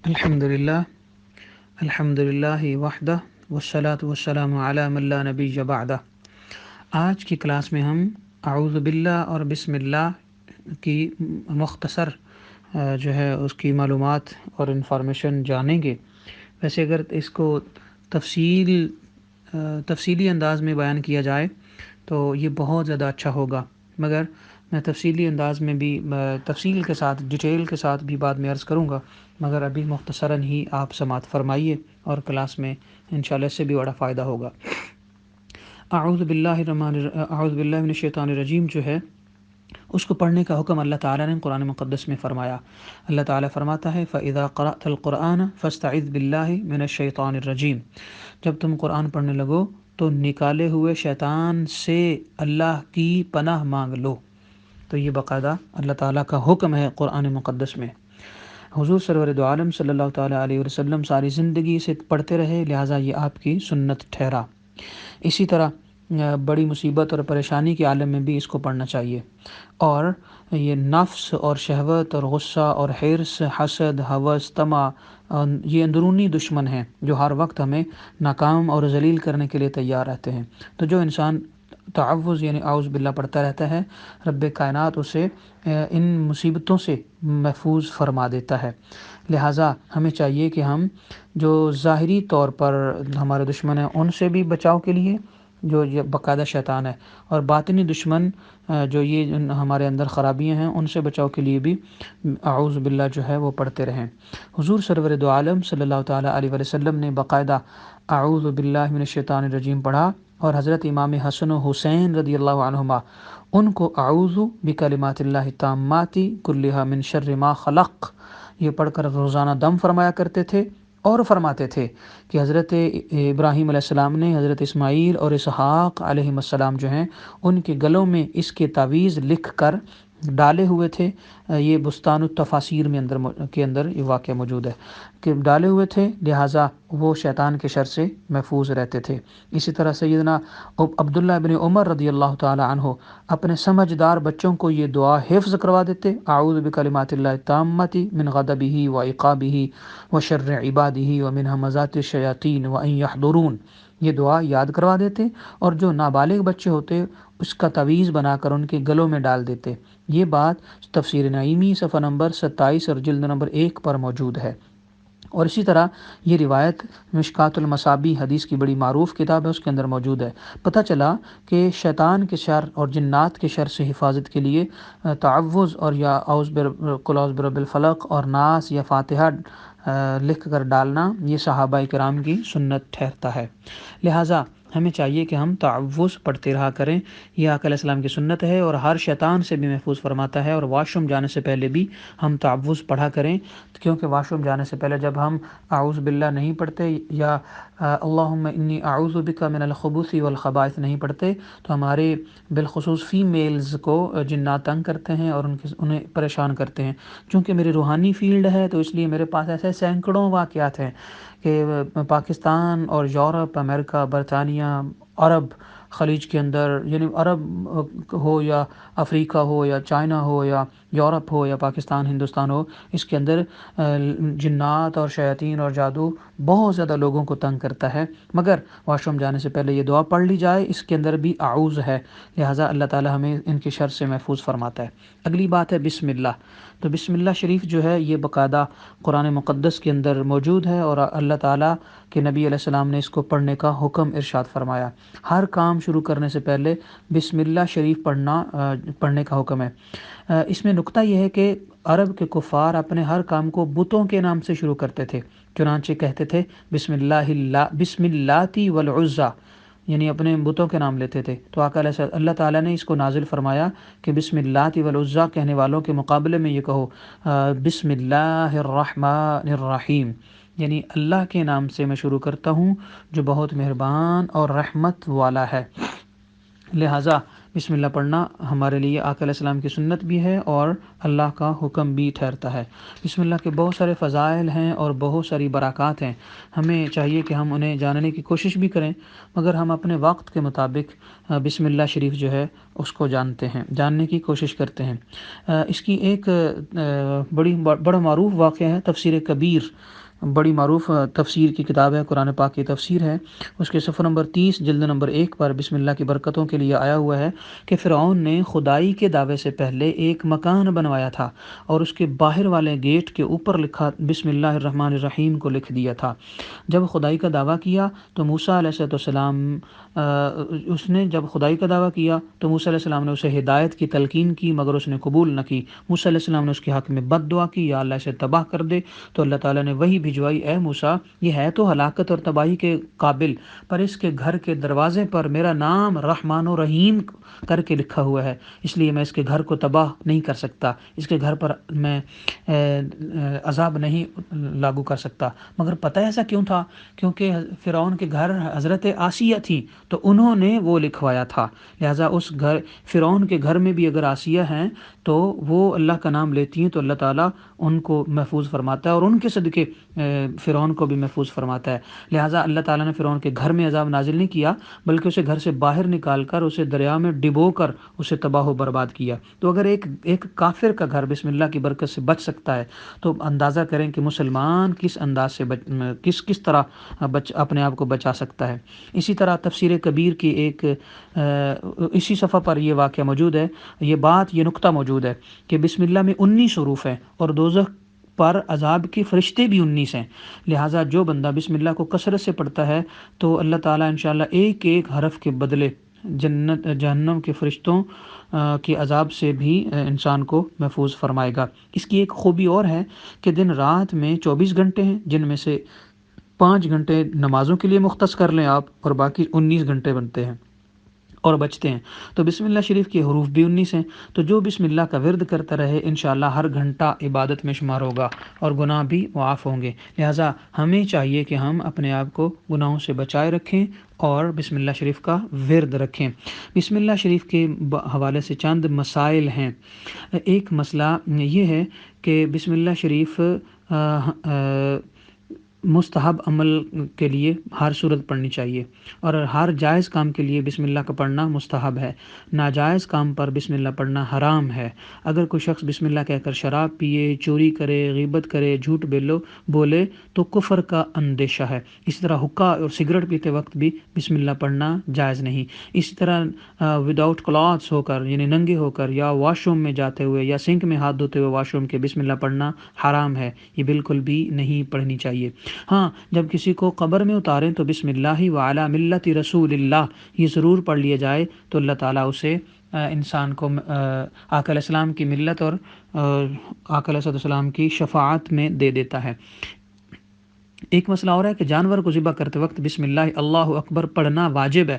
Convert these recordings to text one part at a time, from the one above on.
الحمدللہ الحمدللہ وحدہ والصلاة والسلام علی من لا نبی بعدہ۔ آج کی کلاس میں ہم اعوذ باللہ اور بسم اللہ کی مختصر جو ہے اس کی معلومات اور انفارمیشن جانیں گے۔ ویسے اگر اس کو تفصیلی انداز میں بیان کیا جائے تو یہ بہت زیادہ اچھا ہوگا، مگر میں تفصیلی انداز میں بھی تفصیل کے ساتھ ڈیٹیل کے ساتھ بھی بعد میں عرض کروں گا، مگر ابھی مختصراً ہی آپ سماعت فرمائیے اور کلاس میں انشاءاللہ اس سے بھی بڑا فائدہ ہوگا۔ اعوذ باللہ من الشیطان الرجیم جو ہے اس کو پڑھنے کا حکم اللہ تعالیٰ نے قرآن مقدس میں فرمایا۔ اللہ تعالیٰ فرماتا ہے فَإِذَا قَرَأْتَ الْقُرْآنَ فَاسْتَعِذْ بِاللَّهِ مِنَ الشَّيْطَانِ الرَّجِيمِ، جب تم قرآن پڑھنے لگو تو نکالے ہوئے شیطان سے اللہ کی پناہ مانگ لو۔ تو یہ باقاعدہ اللہ تعالیٰ کا حکم ہے قرآن مقدس میں۔ حضور سرور دو عالم صلی اللہ تعالیٰ علیہ وسلم ساری زندگی اسے پڑھتے رہے، لہٰذا یہ آپ کی سنت ٹھہرا۔ اسی طرح بڑی مصیبت اور پریشانی کے عالم میں بھی اس کو پڑھنا چاہیے، اور یہ نفس اور شہوت اور غصہ اور حرص، حسد، ہوس، طمع، یہ اندرونی دشمن ہیں جو ہر وقت ہمیں ناکام اور ذلیل کرنے کے لیے تیار رہتے ہیں۔ تو جو انسان تعوذ یعنی اعوذ باللہ پڑھتا رہتا ہے، رب کائنات اسے ان مصیبتوں سے محفوظ فرما دیتا ہے۔ لہٰذا ہمیں چاہیے کہ ہم جو ظاہری طور پر ہمارے دشمن ہیں ان سے بھی بچاؤ کے لیے، جو یہ باقاعدہ شیطان ہے، اور باطنی دشمن جو یہ ہمارے اندر خرابیاں ہیں ان سے بچاؤ کے لیے بھی اعوذ باللہ جو ہے وہ پڑھتے رہیں۔ حضور سرور دو عالم صلی اللہ تعالیٰ علیہ وسلم نے باقاعدہ اعوذ باللہ من الشیطان الرجیم پڑھا، اور حضرت امام حسن و حسین رضی اللہ عنہما ان کو اعوذ بکلمات اللہ التامات کلھا من شر ما خلق یہ پڑھ کر روزانہ دم فرمایا کرتے تھے، اور فرماتے تھے کہ حضرت ابراہیم علیہ السلام نے حضرت اسماعیل اور اسحاق علیہ السلام جو ہیں ان کے گلوں میں اس کے تعویذ لکھ کر ڈالے ہوئے تھے۔ یہ بستان التفاسیر میں کے اندر یہ واقعہ موجود ہے کہ ڈالے ہوئے تھے، لہٰذا وہ شیطان کے شر سے محفوظ رہتے تھے۔ اسی طرح سیدنا عبداللہ بن عمر رضی اللہ تعالی عنہ اپنے سمجھدار بچوں کو یہ دعا حفظ کروا دیتے، اعوذ بکلمات اللہ التامات من غضبہ وعقابہ وشر عبادہ ومن ہمزات الشیاطین وان یحضرون، یہ دعا یاد کروا دیتے، اور جو نابالغ بچے ہوتے اس کا تعویذ بنا کر ان کے گلوں میں ڈال دیتے۔ یہ بات تفسیر نعیمی صفحہ نمبر 27 اور جلد نمبر 1 پر موجود ہے۔ اور اسی طرح یہ روایت مشکات المصابیح حدیث کی بڑی معروف کتاب ہے، اس کے اندر موجود ہے۔ پتہ چلا کہ شیطان کے شر اور جنات کے شر سے حفاظت کے لیے تعوذ اور یا قل اعوذ برب الفلق اور ناس یا فاتحہ لکھ کر ڈالنا یہ صحابہ کرام کی سنت ٹھہرتا ہے۔ لہٰذا ہمیں چاہیے کہ ہم تعوذ پڑھتے رہا کریں، یہ آقا علیہ السلام کی سنت ہے، اور ہر شیطان سے بھی محفوظ فرماتا ہے۔ اور واش روم جانے سے پہلے بھی ہم تعوذ پڑھا کریں، کیونکہ واش روم جانے سے پہلے جب ہم اعوذ باللہ نہیں پڑھتے یا اللہم انی اعوذ بک من الخبث والخبائث نہیں پڑھتے تو ہمارے بالخصوص فیمیلز کو جنات تنگ کرتے ہیں اور انہیں پریشان کرتے ہیں۔ چونکہ میری روحانی فیلڈ ہے تو اس لیے میرے پاس ایسے سینکڑوں واقعات ہیں کہ پاکستان اور یورپ، امریکہ، برطانیہ، عرب، خلیج کے اندر، یعنی عرب ہو یا افریقہ ہو یا چائنا ہو یا یورپ ہو یا پاکستان ہندوستان ہو، اس کے اندر جنات اور شیاطین اور جادو بہت زیادہ لوگوں کو تنگ کرتا ہے، مگر واش روم جانے سے پہلے یہ دعا پڑھ لی جائے، اس کے اندر بھی اعوذ ہے، لہٰذا اللہ تعالی ہمیں ان کے شر سے محفوظ فرماتا ہے۔ اگلی بات ہے بسم اللہ۔ تو بسم اللہ شریف جو ہے یہ باقاعدہ قرآن مقدس کے اندر موجود ہے، اور اللہ تعالیٰ کہ نبی علیہ السلام نے اس کو پڑھنے کا حکم ارشاد فرمایا۔ ہر کام شروع کرنے سے پہلے بسم اللہ شریف پڑھنے کا حکم ہے۔ اس میں نکتہ یہ ہے کہ عرب کے کفار اپنے ہر کام کو بتوں کے نام سے شروع کرتے تھے، چنانچہ کہتے تھے بسم اللاتی والعزیٰ، یعنی اپنے بتوں کے نام لیتے تھے۔ تو اللہ تعالیٰ نے اس کو نازل فرمایا کہ بسم اللاتی والعزیٰ کہنے والوں کے مقابلے میں یہ کہو بسم اللہ الرحمن الرحیم، یعنی اللہ کے نام سے میں شروع کرتا ہوں جو بہت مہربان اور رحمت والا ہے۔ لہٰذا بسم اللہ پڑھنا ہمارے لیے آقا علیہ السلام کی سنت بھی ہے اور اللہ کا حکم بھی ٹھہرتا ہے۔ بسم اللہ کے بہت سارے فضائل ہیں اور بہت ساری برکات ہیں، ہمیں چاہیے کہ ہم انہیں جاننے کی کوشش بھی کریں، مگر ہم اپنے وقت کے مطابق بسم اللہ شریف جو ہے اس کو جاننے کی کوشش کرتے ہیں۔ اس کی ایک بڑا معروف واقعہ ہے، تفسیر کبیر، بڑی معروف تفسیر کی کتاب ہے، قرآن پاک کی تفسیر ہے، اس کے صفحہ نمبر 30 جلد نمبر 1 پر بسم اللہ کی برکتوں کے لیے آیا ہوا ہے کہ فرعون نے خدائی کے دعوے سے پہلے ایک مکان بنوایا تھا اور اس کے باہر والے گیٹ کے اوپر لکھا بسم اللہ الرحمن الرحیم کو لکھ دیا تھا۔ جب خدائی کا دعویٰ کیا تو موسیٰ علیہ السلام جب خدائی کا دعویٰ کیا تو موسیٰ علیہ السلام نے اسے ہدایت کی تلقین کی، مگر اس نے قبول نہ کی۔ موسیٰ علیہ السلام نے اس کے حق میں بد دعا کی، یا اللہ اسے تباہ کر دے، تو اللہ تعالیٰ نے وہی بھجوائی، اے موسیٰ یہ ہے تو ہلاکت اور تباہی کے قابل، پر اس کے گھر کے دروازے پر میرا نام رحمان و رحیم کر کے لکھا ہوا ہے، اس لیے میں اس کے گھر کو تباہ نہیں کر سکتا، اس کے گھر پر میں عذاب نہیں لاگو کر سکتا۔ مگر پتہ ایسا کیوں تھا؟ کیونکہ فرعون کے گھر حضرت آسیہ تھی تو انہوں نے وہ لکھوایا تھا، لہٰذا اس فرعون کے گھر میں بھی اگر آسیہ ہیں تو وہ اللہ کا نام لیتی ہیں تو اللہ تعالیٰ ان کو محفوظ فرماتا ہے اور ان کے صدقے فرعون کو بھی محفوظ فرماتا ہے۔ لہٰذا اللہ تعالیٰ نے فرعون کے گھر میں عذاب نازل نہیں کیا، بلکہ اسے گھر سے باہر نکال کر اسے دریا میں ڈبو کر اسے تباہ و برباد کیا۔ تو اگر ایک کافر کا گھر بسم اللہ کی برکت سے بچ سکتا ہے تو اندازہ کریں کہ مسلمان کس انداز سے کس طرح اپنے آپ کو بچا سکتا ہے۔ اسی طرح تفسیر کبیر کی اسی صفحہ پر یہ واقعہ موجود ہے، یہ نقطہ موجود ہے کہ بسم اللہ میں 19 حروف ہیں اور دوزخ پر عذاب کے فرشتے بھی 19 ہیں، لہٰذا جو بندہ بسم اللہ کو کثرت سے پڑھتا ہے تو اللہ تعالیٰ انشاءاللہ ایک ایک حرف کے بدلے جہنم کے فرشتوں کے عذاب سے بھی انسان کو محفوظ فرمائے گا۔ اس کی ایک خوبی اور ہے کہ دن رات میں 24 گھنٹے ہیں، جن میں سے 5 گھنٹے نمازوں کے لیے مختص کر لیں آپ، اور باقی 19 گھنٹے بنتے ہیں اور بچتے ہیں۔ تو بسم اللہ شریف کے حروف بھی 19 ہیں، تو جو بسم اللہ کا ورد کرتا رہے انشاءاللہ ہر گھنٹہ عبادت میں شمار ہوگا اور گناہ بھی معاف ہوں گے۔ لہٰذا ہمیں چاہیے کہ ہم اپنے آپ کو گناہوں سے بچائے رکھیں اور بسم اللہ شریف کا ورد رکھیں۔ بسم اللہ شریف کے حوالے سے چند مسائل ہیں۔ ایک مسئلہ یہ ہے کہ بسم اللہ شریف مستحب عمل کے لیے ہر صورت پڑھنی چاہیے اور ہر جائز کام کے لیے بسم اللہ کا پڑھنا مستحب ہے، ناجائز کام پر بسم اللہ پڑھنا حرام ہے۔ اگر کوئی شخص بسم اللہ کہہ کر شراب پیے، چوری کرے، غیبت کرے، جھوٹ بولے تو کفر کا اندیشہ ہے۔ اسی طرح حقہ اور سگریٹ پیتے وقت بھی بسم اللہ پڑھنا جائز نہیں۔ اسی طرح وداؤٹ کلاتھس ہو کر، یعنی ننگے ہو کر، یا واش روم میں جاتے ہوئے یا سنک میں ہاتھ دھوتے ہوئے واش روم کے بسم اللہ پڑھنا حرام ہے، یہ بالکل بھی نہیں پڑھنی چاہیے۔ ہاں، جب کسی کو قبر میں اتاریں تو بسم اللہ وعلی ملت رسول اللہ یہ ضرور پڑھ لیا جائے تو اللہ تعالیٰ اسے انسان کو آقا علیہ السلام کی ملت اور آقا علیہ السلام کی شفاعت میں دے دیتا ہے۔ ایک مسئلہ اور ہے کہ جانور کو ذبح کرتے وقت بسم اللہ اللہ اکبر پڑھنا واجب ہے۔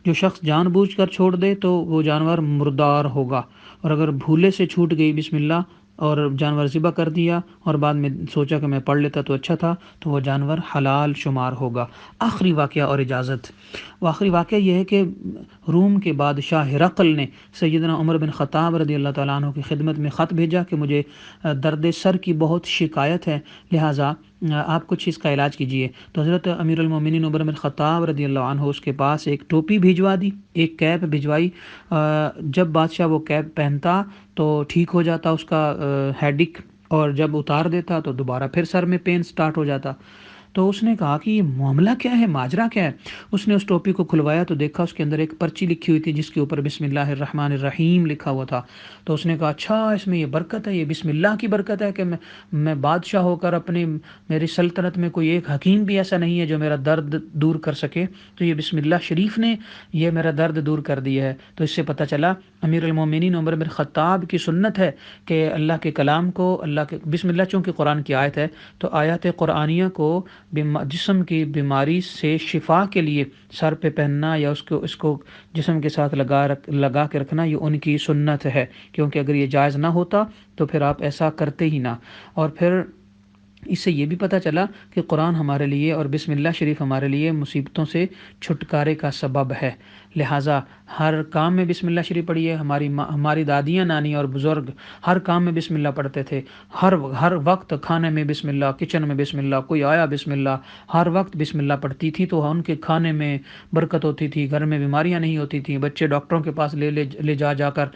جو شخص جان بوجھ کر چھوڑ دے تو وہ جانور مردار ہوگا، اور اگر بھولے سے چھوٹ گئی بسم اللہ اور جانور ذبح کر دیا اور بعد میں سوچا کہ میں پڑھ لیتا تو اچھا تھا تو وہ جانور حلال شمار ہوگا۔ آخری واقعہ اور اجازت، وہ آخری واقعہ یہ ہے کہ روم کے بادشاہ ہرقل نے سیدنا عمر بن خطاب رضی اللہ تعالیٰ عنہ کی خدمت میں خط بھیجا کہ مجھے درد سر کی بہت شکایت ہے، لہٰذا آپ کچھ اس کا علاج کیجیے۔ تو حضرت امیر المومنین عمر بن خطاب رضی اللہ عنہ اس کے پاس ایک ٹوپی بھیجوا دی، ایک کیپ بھیجوائی۔ جب بادشاہ وہ کیپ پہنتا تو ٹھیک ہو جاتا اس کا ہیڈک، اور جب اتار دیتا تو دوبارہ پھر سر میں پین سٹارٹ ہو جاتا۔ تو اس نے کہا کہ یہ معاملہ کیا ہے، ماجرا کیا ہے؟ اس نے اس ٹوپی کو کھلوایا تو دیکھا اس کے اندر ایک پرچی لکھی ہوئی تھی جس کے اوپر بسم اللہ الرحمن الرحیم لکھا ہوا تھا۔ تو اس نے کہا اچھا اس میں یہ برکت ہے، یہ بسم اللہ کی برکت ہے کہ میں بادشاہ ہو کر میری سلطنت میں کوئی ایک حکیم بھی ایسا نہیں ہے جو میرا درد دور کر سکے، تو یہ بسم اللہ شریف نے یہ میرا درد دور کر دیا ہے۔ تو اس سے پتہ چلا امیر المومنین عمر بن خطاب کی سنت ہے کہ اللہ کے کلام کو، اللہ کے بسم اللہ چونکہ قرآن کی آیت ہے تو آیات قرآنیہ کو جسم کی بیماری سے شفا کے لیے سر پہ پہننا یا اس کو جسم کے ساتھ لگا کے رکھنا یہ ان کی سنت ہے، کیونکہ اگر یہ جائز نہ ہوتا تو پھر آپ ایسا کرتے ہی نہ۔ اور پھر اس سے یہ بھی پتہ چلا کہ قرآن ہمارے لیے اور بسم اللہ شریف ہمارے لیے مصیبتوں سے چھٹکارے کا سبب ہے، لہٰذا ہر کام میں بسم اللہ شریف پڑھیے۔ ہماری دادیاں، نانی اور بزرگ ہر کام میں بسم اللہ پڑھتے تھے، ہر وقت کھانے میں بسم اللہ، کچن میں بسم اللہ، کوئی آیا بسم اللہ، ہر وقت بسم اللہ پڑھتی تھی تو ان کے کھانے میں برکت ہوتی تھی، گھر میں بیماریاں نہیں ہوتی تھیں، بچے ڈاکٹروں کے پاس لے جا کر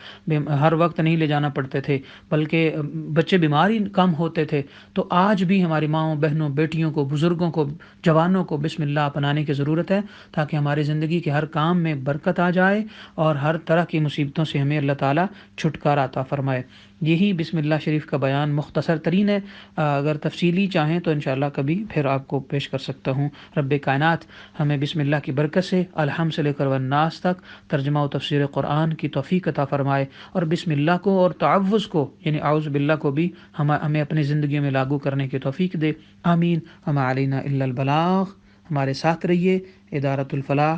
ہر وقت نہیں لے جانا پڑتے تھے، بلکہ بچے بیمار ہی کم ہوتے تھے۔ تو آج بھی ہماری ماؤں، بہنوں، بیٹیوں کو، بزرگوں کو، جوانوں کو بسم اللہ اپنانے کی ضرورت ہے، تاکہ ہماری زندگی کے ہر کام میں برکت آ جائے اور ہر طرح کی مصیبتوں سے ہمیں اللہ تعالیٰ چھٹکارا عطا فرمائے۔ یہی بسم اللہ شریف کا بیان مختصر ترین ہے، اگر تفصیلی چاہیں تو انشاءاللہ کبھی پھر آپ کو پیش کر سکتا ہوں۔ رب کائنات ہمیں بسم اللہ کی برکت سے الحمد سے لے کر والناس تک ترجمہ و تفسیر قرآن کی توفیق عطا فرمائے، اور بسم اللہ کو اور تعوذ کو یعنی اعوذ باللہ کو بھی ہمیں اپنی زندگی میں لاگو کرنے کی توفیق دے، آمین۔ وما علینا الا البلاغ۔ ہمارے ساتھ رہیے، ادارۃ الفلاح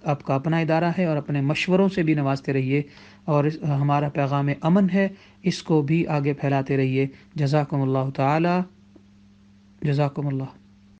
آپ کا اپنا ادارہ ہے، اور اپنے مشوروں سے بھی نوازتے رہیے، اور ہمارا پیغام امن ہے، اس کو بھی آگے پھیلاتے رہیے۔ جزاکم اللہ تعالی، جزاکم اللہ۔